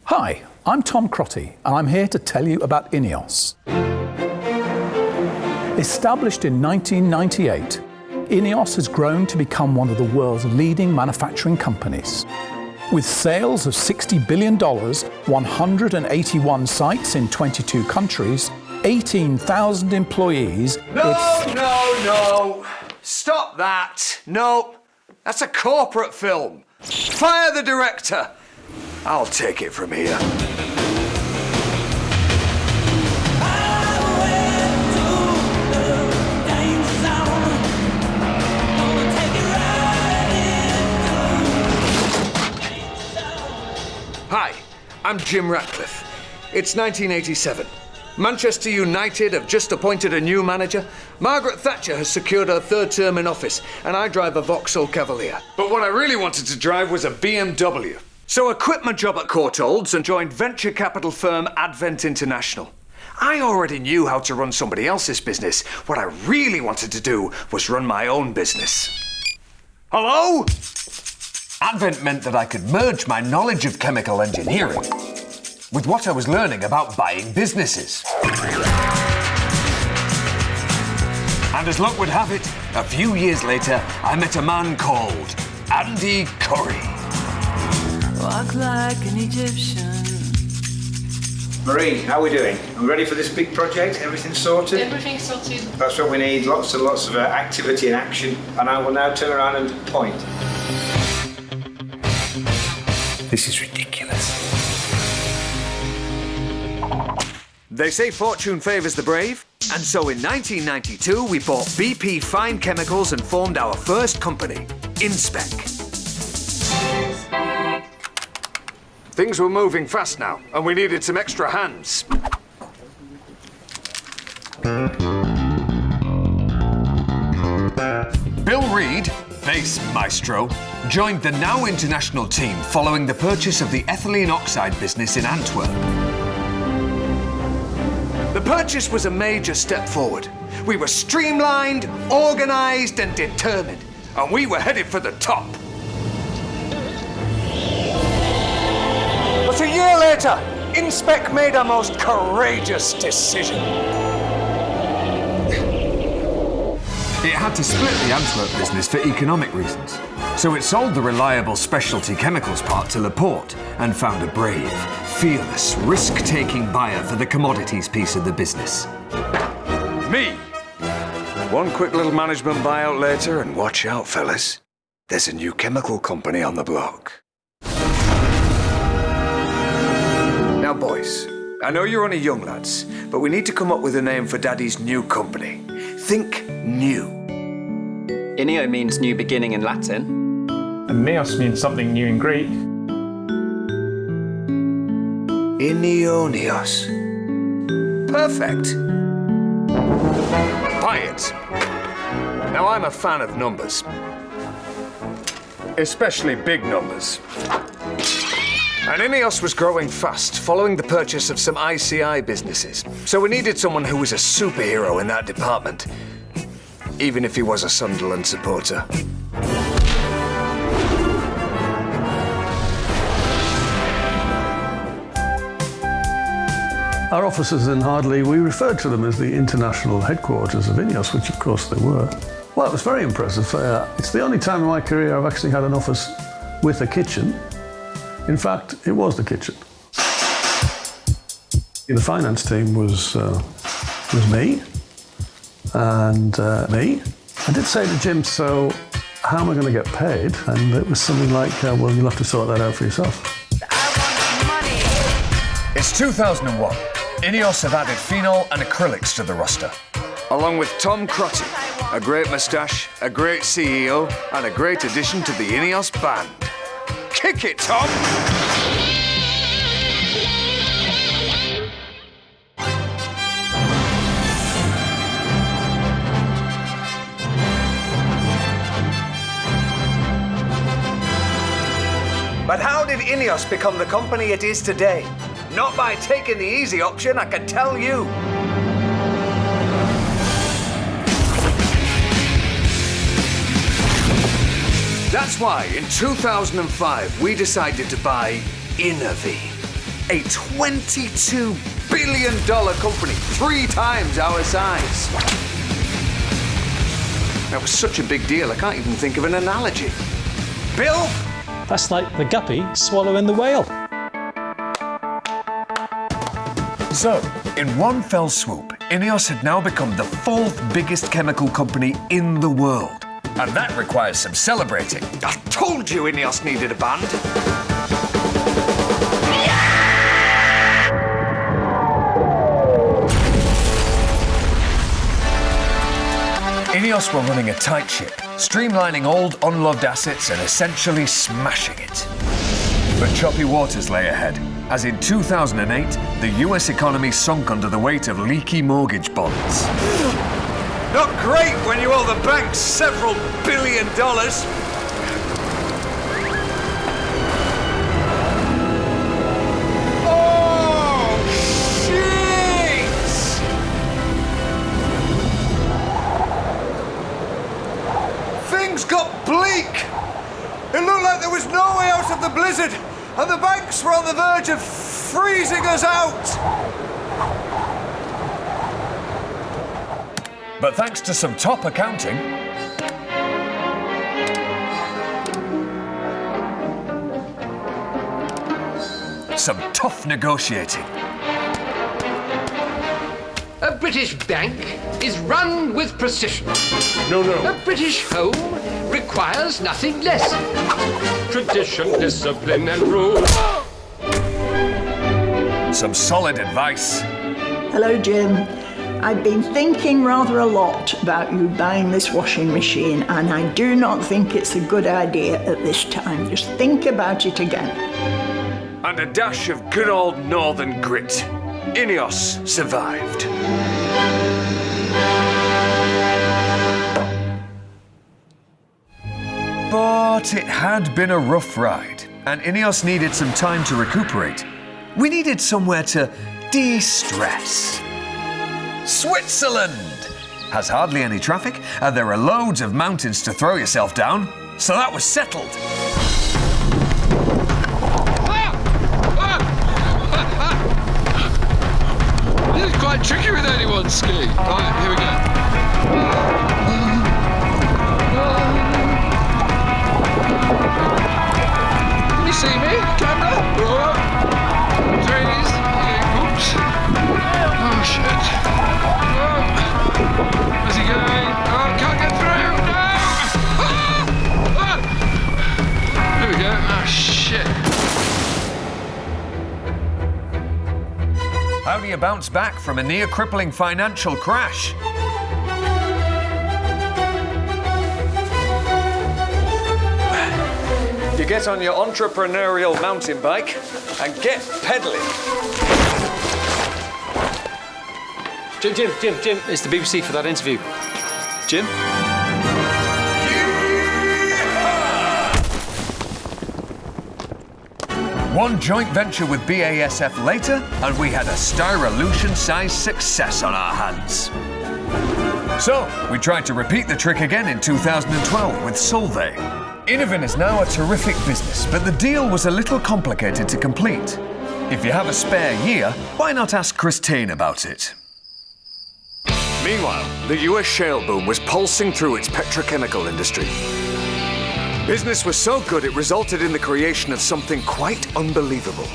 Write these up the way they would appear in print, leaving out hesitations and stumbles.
Hi, I'm Tom Crotty, and I'm here to tell you about INEOS. Established in 1998, INEOS has grown to become one of the world's leading manufacturing companies. With sales of $60 billion, 181 sites in 22 countries, 18,000 employees... No! Stop that! No, that's a corporate film. Fire the director. I'll take it from here. Hi, I'm Jim Ratcliffe. It's 1987. Manchester United have just appointed a new manager. Margaret Thatcher has secured her third term in office, and I drive a Vauxhall Cavalier. But what I really wanted to drive was a BMW. So I quit my job at Courtaulds and joined venture capital firm Advent International. I already knew how to run somebody else's business. What I really wanted to do was run my own business. Hello? Advent meant that I could merge my knowledge of chemical engineering with what I was learning about buying businesses. And as luck would have it, a few years later, I met a man called Andy Curry. Walk like an Egyptian. Marie, how are we doing? Are we ready for this big project? Everything sorted? Everything's sorted. That's what we need, lots and lots of activity and action. And I will now turn around and point. This is ridiculous. They say fortune favours the brave, and so in 1992 we bought BP Fine Chemicals and formed our first company, InSpec. Things were moving fast now, and we needed some extra hands. Bill Reed, bass maestro, joined the now international team following the purchase of the ethylene oxide business in Antwerp. The purchase was a major step forward. We were streamlined, organised and determined, and we were headed for the top. But a year later, InSpec made a most courageous decision. It had to split the Antwerp business for economic reasons. So it sold the reliable specialty chemicals part to Laporte and found a brave, fearless, risk-taking buyer for the commodities piece of the business. Me. One quick little management buyout later, and watch out, fellas. There's a new chemical company on the block. Now, boys, I know you're only young lads, but we need to come up with a name for Daddy's new company. Think new. INEO means new beginning in Latin. And NEOS means something new in Greek. INEOS. Perfect. Buy it. Now, I'm a fan of numbers. Especially big numbers. And INEOS was growing fast, following the purchase of some ICI businesses. So we needed someone who was a superhero in that department, even if he was a Sunderland supporter. Our offices in Hardley, we referred to them as the international headquarters of INEOS, which of course they were. Well, it was very impressive. It's the only time in my career I've actually had an office with a kitchen. In fact, it was the kitchen. The finance team was me and me. I did say to Jim, so how am I going to get paid? And it was something like, well, you'll have to sort that out for yourself. It's 2001. INEOS have added phenol and acrylics to the roster, along with Tom Crotty, a great moustache, a great CEO, and a great addition to the INEOS band. Kick it, Tom! But how did INEOS become the company it is today? Not by taking the easy option, I can tell you. That's why in 2005 we decided to buy Innovy. A $22 billion company, 3 times our size. That was such a big deal, I can't even think of an analogy. Bill? That's like the guppy swallowing the whale. So, in one fell swoop, INEOS had now become the 4th biggest chemical company in the world. And that requires some celebrating. I told you INEOS needed a band. INEOS were running a tight ship, streamlining old, unloved assets and essentially smashing it. But choppy waters lay ahead, as in 2008, the US economy sunk under the weight of leaky mortgage bonds. Not great when you owe the banks several $1 billion. Oh, shit! Things got bleak. It looked like there was no way out of the blizzard, and the banks were on the verge of freezing us out. But thanks to some top accounting, some tough negotiating, a British bank is run with precision. No. A British home requires nothing less. Tradition, discipline, and rules. some solid advice. Hello, Jim. I've been thinking rather a lot about you buying this washing machine, and I do not think it's a good idea at this time. Just think about it again. And a dash of good old northern grit. INEOS survived. But it had been a rough ride, and INEOS needed some time to recuperate. We needed somewhere to de-stress. Switzerland has hardly any traffic, and there are loads of mountains to throw yourself down, so that was settled. This is quite tricky with anyone skiing. Right, here we go. Can you see me? Camera? Trees. Oops. Oh, shit. Where's he going? Oh, can't get through. No! Here we go. Oh, shit. How do you bounce back from a near-crippling financial crash? You get on your entrepreneurial mountain bike and get pedaling. Jim, it's the BBC for that interview. Jim? One joint venture with BASF later, and we had a Styrolution-sized success on our hands. So, we tried to repeat the trick again in 2012 with Solvay. Innovin is now a terrific business, but the deal was a little complicated to complete. If you have a spare year, why not ask Christine about it? Meanwhile, the US shale boom was pulsing through its petrochemical industry. Business was so good it resulted in the creation of something quite unbelievable.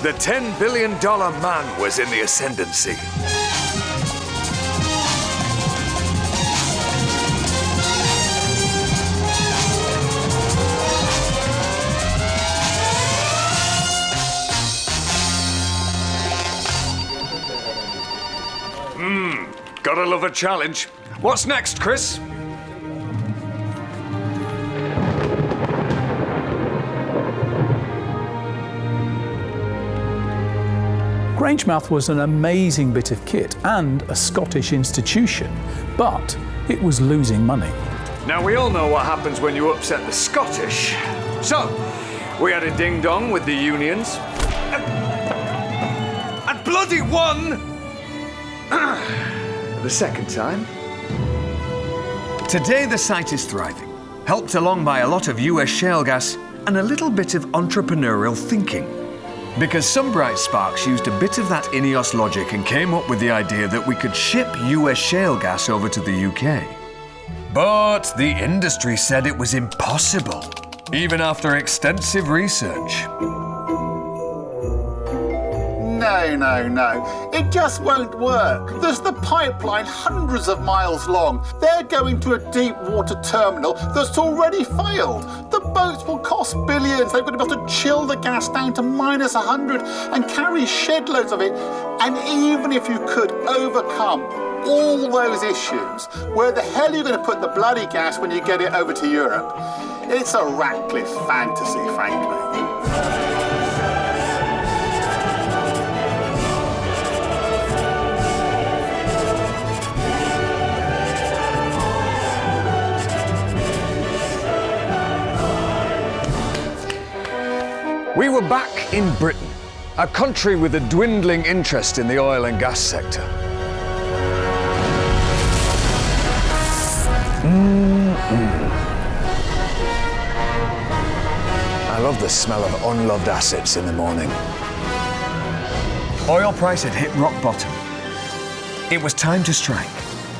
The $10 billion man was in the ascendancy. Gotta love a challenge. What's next, Chris? Grangemouth was an amazing bit of kit and a Scottish institution, but it was losing money. Now, we all know what happens when you upset the Scottish. So, we had a ding-dong with the unions. And bloody won! The second time. Today, the site is thriving, helped along by a lot of US shale gas and a little bit of entrepreneurial thinking. Because some bright sparks used a bit of that INEOS logic and came up with the idea that we could ship US shale gas over to the UK. But the industry said it was impossible, even after extensive research. No. It just won't work. There's the pipeline hundreds of miles long. They're going to a deep water terminal that's already failed. The boats will cost billions. They've got to be able to chill the gas down to -100 and carry shed loads of it. And even if you could overcome all those issues, where the hell are you going to put the bloody gas when you get it over to Europe? It's a Ratcliffe fantasy, frankly. We were back in Britain, a country with a dwindling interest in the oil and gas sector. I love the smell of unloved assets in the morning. Oil price had hit rock bottom. It was time to strike.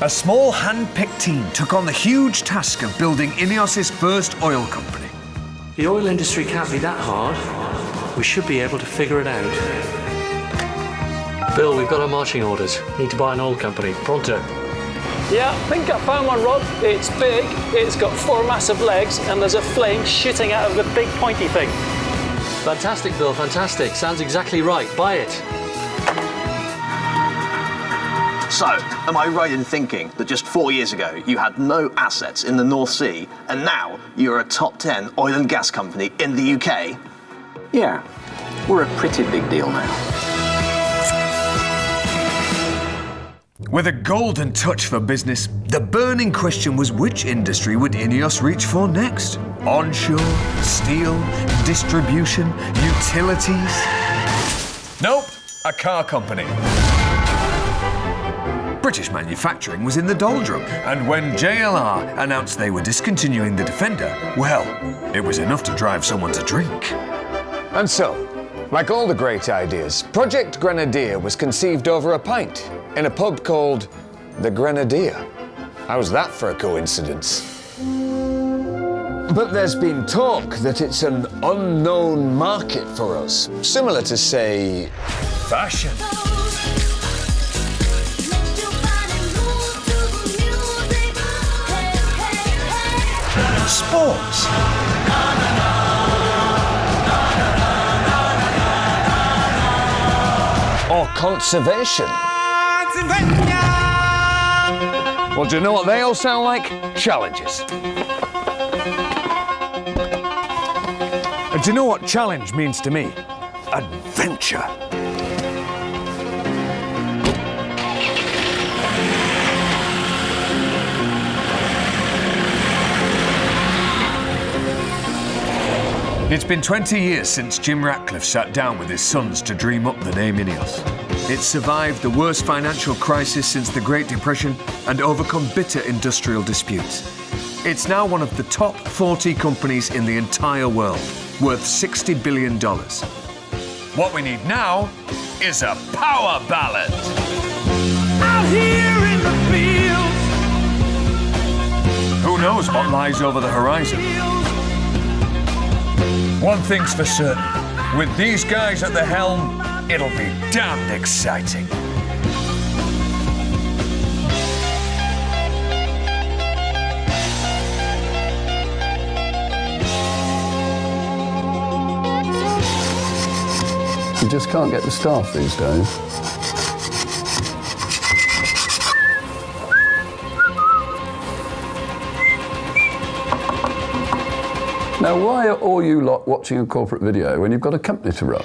A small hand-picked team took on the huge task of building INEOS's first oil company. The oil industry can't be that hard. We should be able to figure it out. Bill, we've got our marching orders. Need to buy an oil company. Pronto. Yeah, I think I found one, Rob. It's big, it's got 4 massive legs, and there's a flame shooting out of the big pointy thing. Fantastic, Bill, fantastic. Sounds exactly right. Buy it. So, am I right in thinking that just 4 years ago you had no assets in the North Sea, and now you're a top 10 oil and gas company in the UK? Yeah, we're a pretty big deal now. With a golden touch for business, the burning question was which industry would INEOS reach for next? Onshore, steel, distribution, utilities? Nope, a car company. British manufacturing was in the doldrum, and when JLR announced they were discontinuing the Defender, well, it was enough to drive someone to drink. And so, like all the great ideas, Project Grenadier was conceived over a pint in a pub called the Grenadier. How's that for a coincidence? But there's been talk that it's an unknown market for us, similar to, say, fashion. Sports. Or conservation. Well, do you know what they all sound like? Challenges. And do you know what challenge means to me? Adventure. It's been 20 years since Jim Ratcliffe sat down with his sons to dream up the name INEOS. It's survived the worst financial crisis since the Great Depression and overcome bitter industrial disputes. It's now one of the top 40 companies in the entire world, worth $60 billion. What we need now is a power ballad. Out here in the fields. Who knows what lies over the horizon? One thing's for certain, with these guys at the helm, it'll be damned exciting. You just can't get the staff these days. Now, why are all you lot watching a corporate video when you've got a company to run?